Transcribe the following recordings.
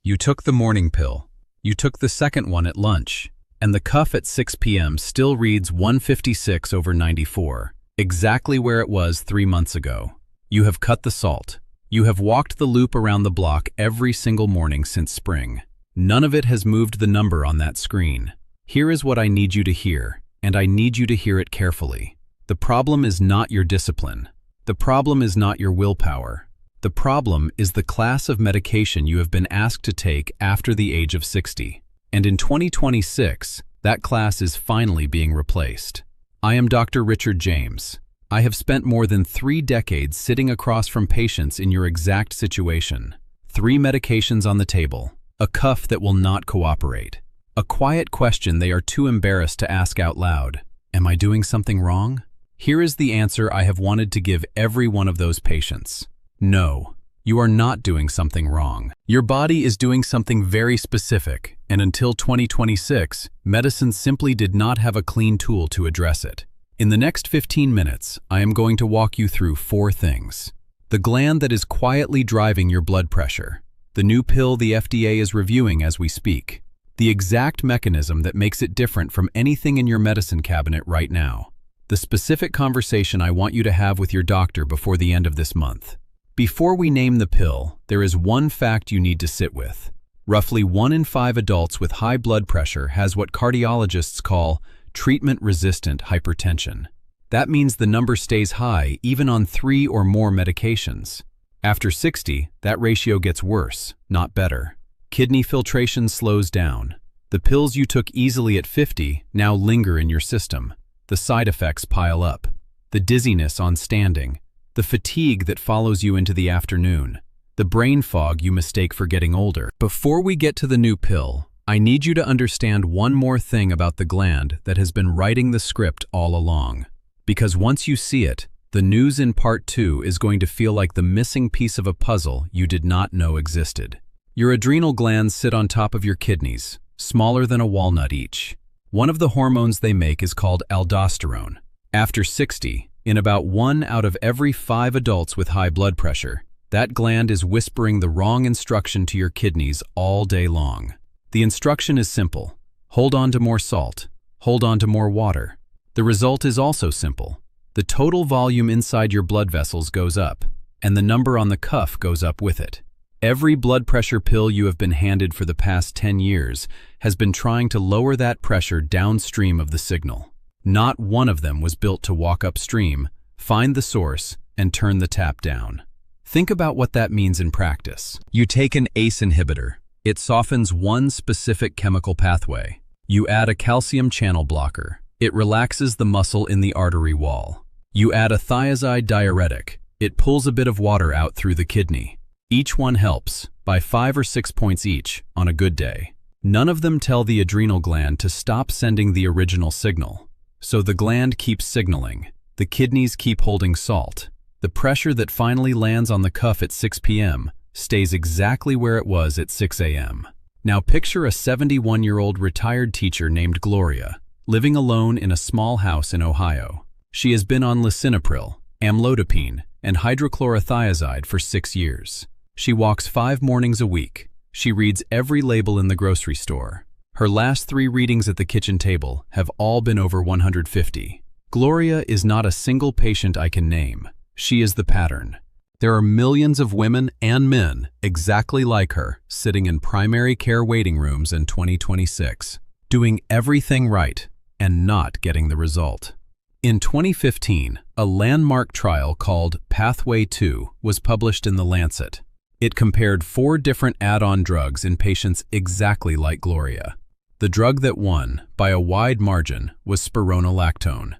You took the morning pill. You took the second one at lunch. And the cuff at 6 p.m. still reads 156/94, exactly where it was 3 months ago. You have cut the salt. You have walked the loop around the block every single morning since spring. None of it has moved the number on that screen. Here is what I need you to hear, and I need you to hear it carefully. The problem is not your discipline. The problem is not your willpower. The problem is the class of medication you have been asked to take after the age of 60. And in 2026, that class is finally being replaced. I am Dr. Richard James. I have spent more than 3 decades sitting across from patients in your exact situation. 3 medications on the table, a cuff that will not cooperate, a quiet question they are too embarrassed to ask out loud. Am I doing something wrong? Here is the answer I have wanted to give every one of those patients. No, you are not doing something wrong. Your body is doing something very specific, and until 2026, medicine simply did not have a clean tool to address it. In the next 15 minutes, I am going to walk you through 4 things. The gland that is quietly driving your blood pressure. The new pill the FDA is reviewing as we speak. The exact mechanism that makes it different from anything in your medicine cabinet right now. The specific conversation I want you to have with your doctor before the end of this month. Before we name the pill, there is one fact you need to sit with. Roughly 1 in 5 adults with high blood pressure has what cardiologists call treatment-resistant hypertension. That means the number stays high even on 3 or more medications. After 60, that ratio gets worse, not better. Kidney filtration slows down. The pills you took easily at 50 now linger in your system. The side effects pile up. The dizziness on standing. The fatigue that follows you into the afternoon. The brain fog you mistake for getting older. Before we get to the new pill, I need you to understand one more thing about the gland that has been writing the script all along. Because once you see it, the news in part 2 is going to feel like the missing piece of a puzzle you did not know existed. Your adrenal glands sit on top of your kidneys, smaller than a walnut each. One of the hormones they make is called aldosterone. After 60, in about 1 out of every 5 adults with high blood pressure, that gland is whispering the wrong instruction to your kidneys all day long. The instruction is simple. Hold on to more salt. Hold on to more water. The result is also simple. The total volume inside your blood vessels goes up, and the number on the cuff goes up with it. Every blood pressure pill you have been handed for the past 10 years has been trying to lower that pressure downstream of the signal. Not one of them was built to walk upstream, find the source, and turn the tap down. Think about what that means in practice. You take an ACE inhibitor. It softens one specific chemical pathway. You add a calcium channel blocker. It relaxes the muscle in the artery wall. You add a thiazide diuretic. It pulls a bit of water out through the kidney. Each one helps, by 5 or 6 points each, on a good day. None of them tell the adrenal gland to stop sending the original signal. So the gland keeps signaling. The kidneys keep holding salt. The pressure that finally lands on the cuff at 6 p.m. stays exactly where it was at 6 a.m. Now picture a 71-year-old retired teacher named Gloria, living alone in a small house in Ohio. She has been on lisinopril, amlodipine, and hydrochlorothiazide for 6 years. She walks 5 mornings a week. She reads every label in the grocery store. Her last 3 readings at the kitchen table have all been over 150. Gloria is not a single patient I can name. She is the pattern. There are millions of women and men exactly like her sitting in primary care waiting rooms in 2026, doing everything right and not getting the result. In 2015, a landmark trial called Pathway 2 was published in The Lancet. It compared 4 different add-on drugs in patients exactly like Gloria. The drug that won, by a wide margin, was spironolactone.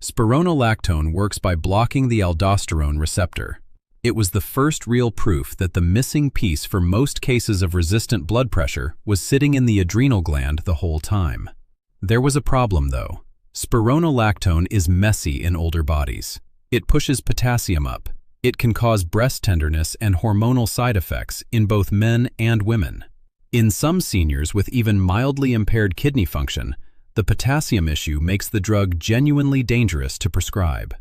Spironolactone works by blocking the aldosterone receptor. It was the first real proof that the missing piece for most cases of resistant blood pressure was sitting in the adrenal gland the whole time. There was a problem, though. Spironolactone is messy in older bodies. It pushes potassium up. It can cause breast tenderness and hormonal side effects in both men and women. In some seniors with even mildly impaired kidney function, the potassium issue makes the drug genuinely dangerous to prescribe.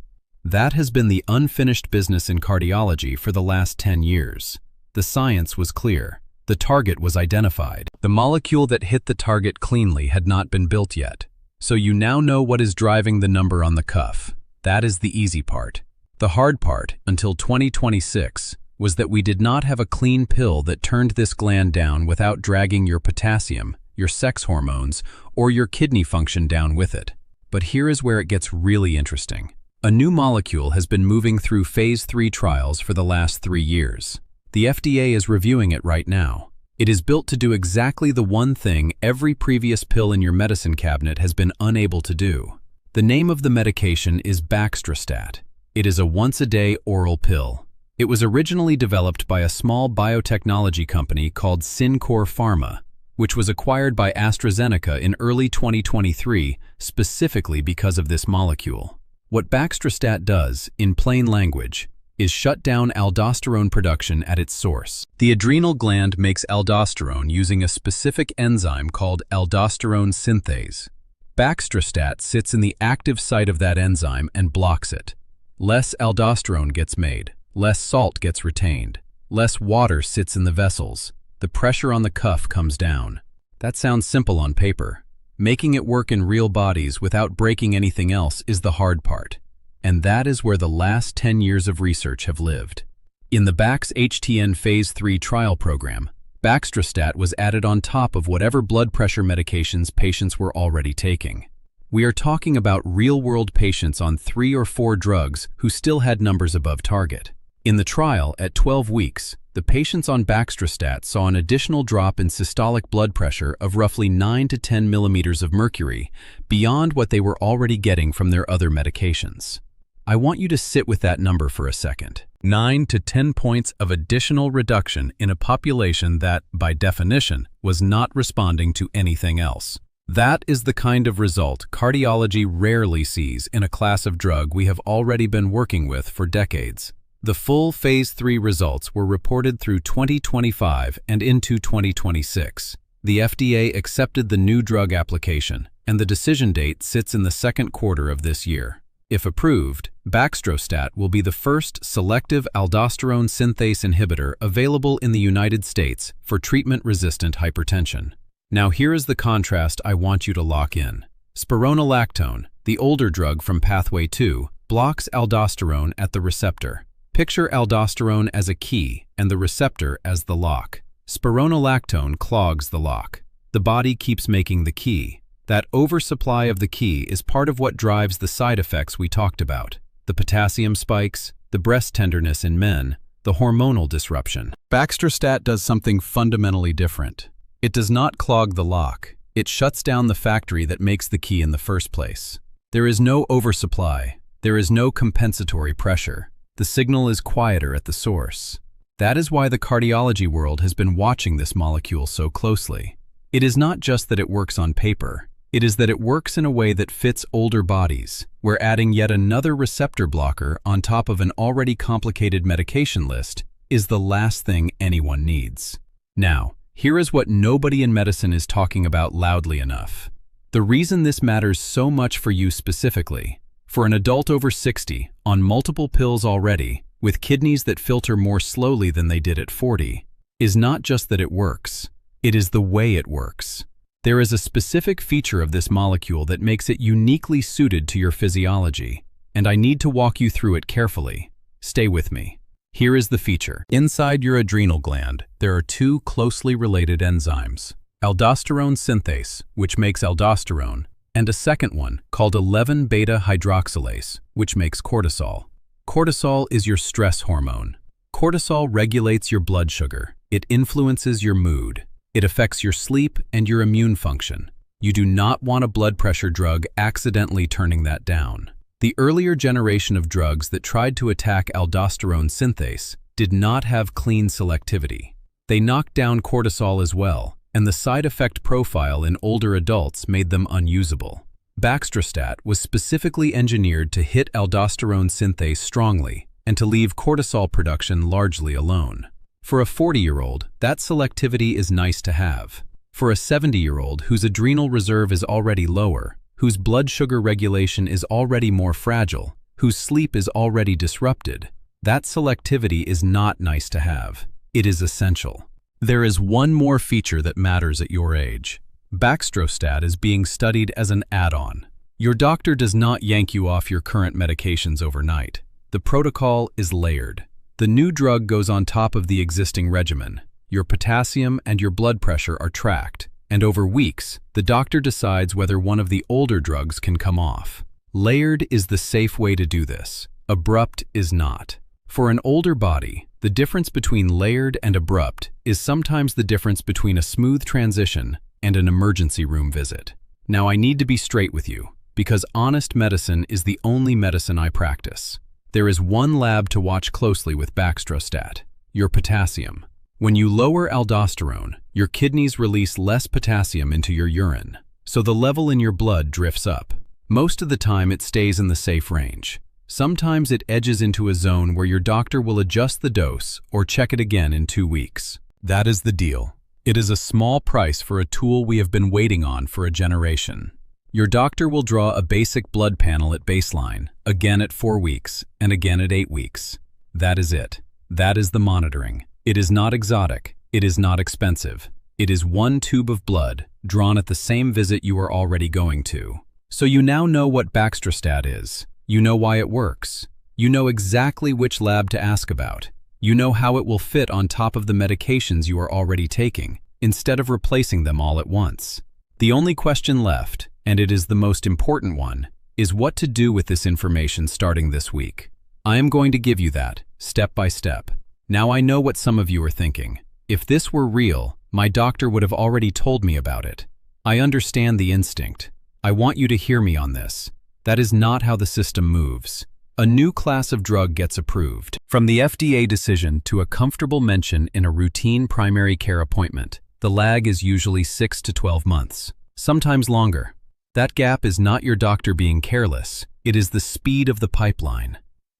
That has been the unfinished business in cardiology for the last 10 years. The science was clear. The target was identified. The molecule that hit the target cleanly had not been built yet. So you now know what is driving the number on the cuff. That is the easy part. The hard part, until 2026, was that we did not have a clean pill that turned this gland down without dragging your potassium, your sex hormones, or your kidney function down with it. But here is where it gets really interesting. A new molecule has been moving through phase 3 trials for the last 3 years. The FDA is reviewing it right now. It is built to do exactly the one thing every previous pill in your medicine cabinet has been unable to do. The name of the medication is Baxdrostat. It is a once-a-day oral pill. It was originally developed by a small biotechnology company called Syncor Pharma, which was acquired by AstraZeneca in early 2023 specifically because of this molecule. What Baxdrostat does, in plain language, is shut down aldosterone production at its source. The adrenal gland makes aldosterone using a specific enzyme called aldosterone synthase. Baxdrostat sits in the active site of that enzyme and blocks it. Less aldosterone gets made, less salt gets retained, less water sits in the vessels, the pressure on the cuff comes down. That sounds simple on paper. Making it work in real bodies without breaking anything else is the hard part. And that is where the last 10 years of research have lived. In the Bax-HTN Phase 3 trial program, Baxdrostat was added on top of whatever blood pressure medications patients were already taking. We are talking about real-world patients on 3 or 4 drugs who still had numbers above target. In the trial, at 12 weeks, the patients on Baxdrostat saw an additional drop in systolic blood pressure of roughly 9 to 10 millimeters of mercury, beyond what they were already getting from their other medications. I want you to sit with that number for a second. 9 to 10 points of additional reduction in a population that, by definition, was not responding to anything else. That is the kind of result cardiology rarely sees in a class of drug we have already been working with for decades. The full Phase 3 results were reported through 2025 and into 2026. The FDA accepted the new drug application, and the decision date sits in the second quarter of this year. If approved, Baxdrostat will be the first selective aldosterone synthase inhibitor available in the United States for treatment-resistant hypertension. Now here is the contrast I want you to lock in. Spironolactone, the older drug from Pathway 2, blocks aldosterone at the receptor. Picture aldosterone as a key and the receptor as the lock. Spironolactone clogs the lock. The body keeps making the key. That oversupply of the key is part of what drives the side effects we talked about. The potassium spikes, the breast tenderness in men, the hormonal disruption. Baxdrostat does something fundamentally different. It does not clog the lock. It shuts down the factory that makes the key in the first place. There is no oversupply. There is no compensatory pressure. The signal is quieter at the source. That is why the cardiology world has been watching this molecule so closely. It is not just that it works on paper. It is that it works in a way that fits older bodies, where adding yet another receptor blocker on top of an already complicated medication list is the last thing anyone needs. Now, here is what nobody in medicine is talking about loudly enough. The reason this matters so much for you specifically, for an adult over 60, on multiple pills already, with kidneys that filter more slowly than they did at 40, is not just that it works. It is the way it works. There is a specific feature of this molecule that makes it uniquely suited to your physiology, and I need to walk you through it carefully. Stay with me. Here is the feature. Inside your adrenal gland, there are 2 closely related enzymes, aldosterone synthase, which makes aldosterone, and a second one called 11-beta-hydroxylase, which makes cortisol. Cortisol is your stress hormone. Cortisol regulates your blood sugar. It influences your mood. It affects your sleep and your immune function. You do not want a blood pressure drug accidentally turning that down. The earlier generation of drugs that tried to attack aldosterone synthase did not have clean selectivity. They knocked down cortisol as well, and the side effect profile in older adults made them unusable. Baxdrostat was specifically engineered to hit aldosterone synthase strongly and to leave cortisol production largely alone. For a 40-year-old, that selectivity is nice to have. For a 70-year-old whose adrenal reserve is already lower, whose blood sugar regulation is already more fragile, whose sleep is already disrupted, that selectivity is not nice to have. It is essential. There is one more feature that matters at your age. Baxdrostat is being studied as an add-on. Your doctor does not yank you off your current medications overnight. The protocol is layered. The new drug goes on top of the existing regimen. Your potassium and your blood pressure are tracked, and over weeks, the doctor decides whether one of the older drugs can come off. Layered is the safe way to do this. Abrupt is not. For an older body, the difference between layered and abrupt is sometimes the difference between a smooth transition and an emergency room visit. Now, I need to be straight with you, because honest medicine is the only medicine I practice. There is one lab to watch closely with Baxdrostat: your potassium. When you lower aldosterone, your kidneys release less potassium into your urine, so the level in your blood drifts up. Most of the time it stays in the safe range. Sometimes it edges into a zone where your doctor will adjust the dose or check it again in 2 weeks. That is the deal. It is a small price for a tool we have been waiting on for a generation. Your doctor will draw a basic blood panel at baseline, again at 4 weeks, and again at 8 weeks. That is it. That is the monitoring. It is not exotic. It is not expensive. It is one tube of blood, drawn at the same visit you are already going to. So you now know what Baxdrostat is. You know why it works. You know exactly which lab to ask about. You know how it will fit on top of the medications you are already taking, instead of replacing them all at once. The only question left, and it is the most important one, is what to do with this information starting this week. I am going to give you that, step by step. Now I know what some of you are thinking. If this were real, my doctor would have already told me about it. I understand the instinct. I want you to hear me on this. That is not how the system moves. A new class of drug gets approved. From the FDA decision to a comfortable mention in a routine primary care appointment, the lag is usually 6 to 12 months, sometimes longer. That gap is not your doctor being careless. It is the speed of the pipeline.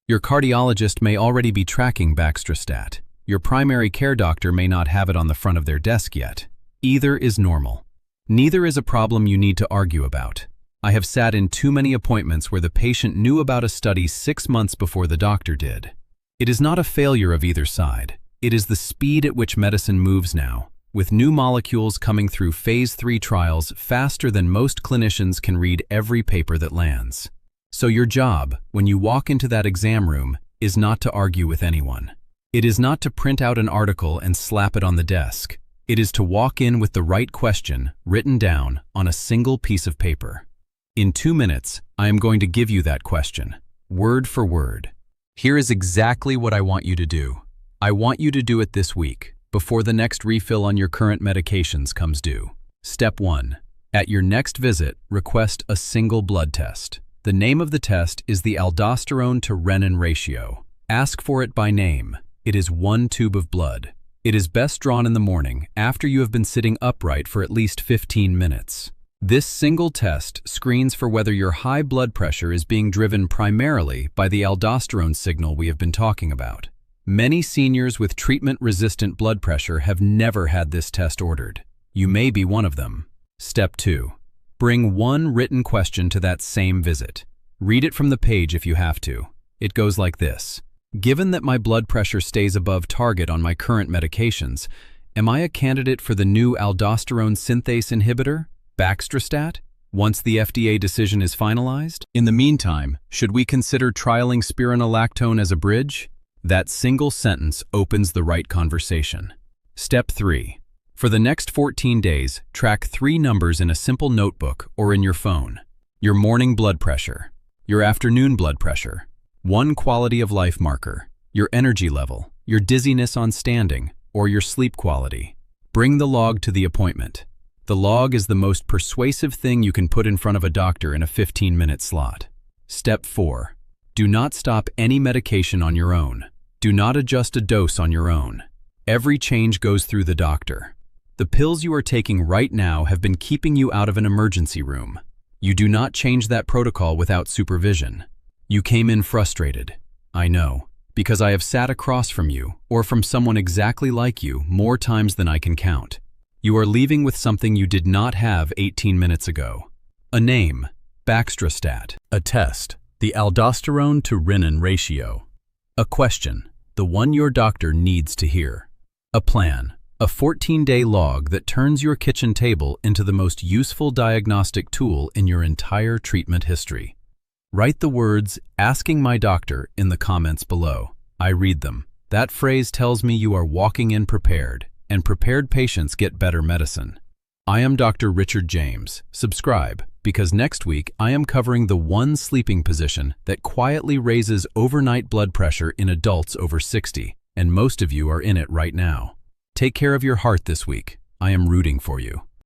Your cardiologist may already be tracking Baxdrostat. Your primary care doctor may not have it on the front of their desk yet. Either is normal. Neither is a problem you need to argue about. I have sat in too many appointments where the patient knew about a study 6 months before the doctor did. It is not a failure of either side. It is the speed at which medicine moves now, with new molecules coming through phase 3 trials faster than most clinicians can read every paper that lands. So your job, when you walk into that exam room, is not to argue with anyone. It is not to print out an article and slap it on the desk. It is to walk in with the right question written down on a single piece of paper. In 2 minutes, I am going to give you that question, word for word. Here is exactly what I want you to do. I want you to do it this week, before the next refill on your current medications comes due. Step 1. At your next visit, request a single blood test. The name of the test is the aldosterone to renin ratio. Ask for it by name. It is 1 tube of blood. It is best drawn in the morning after you have been sitting upright for at least 15 minutes. This single test screens for whether your high blood pressure is being driven primarily by the aldosterone signal we have been talking about. Many seniors with treatment-resistant blood pressure have never had this test ordered. You may be one of them. Step 2. Bring one written question to that same visit. Read it from the page if you have to. It goes like this. Given that my blood pressure stays above target on my current medications, am I a candidate for the new aldosterone synthase inhibitor, Baxdrostat, once the FDA decision is finalized? In the meantime, should we consider trialing spironolactone as a bridge? That single sentence opens the right conversation. Step 3. For the next 14 days, track 3 numbers in a simple notebook or in your phone. Your morning blood pressure, your afternoon blood pressure, one quality of life marker, your energy level, your dizziness on standing, or your sleep quality. Bring the log to the appointment. The log is the most persuasive thing you can put in front of a doctor in a 15-minute slot. Step 4. Do not stop any medication on your own. Do not adjust a dose on your own. Every change goes through the doctor. The pills you are taking right now have been keeping you out of an emergency room. You do not change that protocol without supervision. You came in frustrated. I know, because I have sat across from you, or from someone exactly like you, more times than I can count. You are leaving with something you did not have 18 minutes ago. A name, Baxdrostat. A test, the aldosterone to renin ratio. A question, the one your doctor needs to hear. A plan, A 14-day log that turns your kitchen table into the most useful diagnostic tool in your entire treatment history. Write the words, "Asking my doctor," in the comments below. I read them. That phrase tells me you are walking in prepared, and prepared patients get better medicine. I am Dr. Richard James. Subscribe, because next week I am covering the one sleeping position that quietly raises overnight blood pressure in adults over 60, and most of you are in it right now. Take care of your heart this week. I am rooting for you.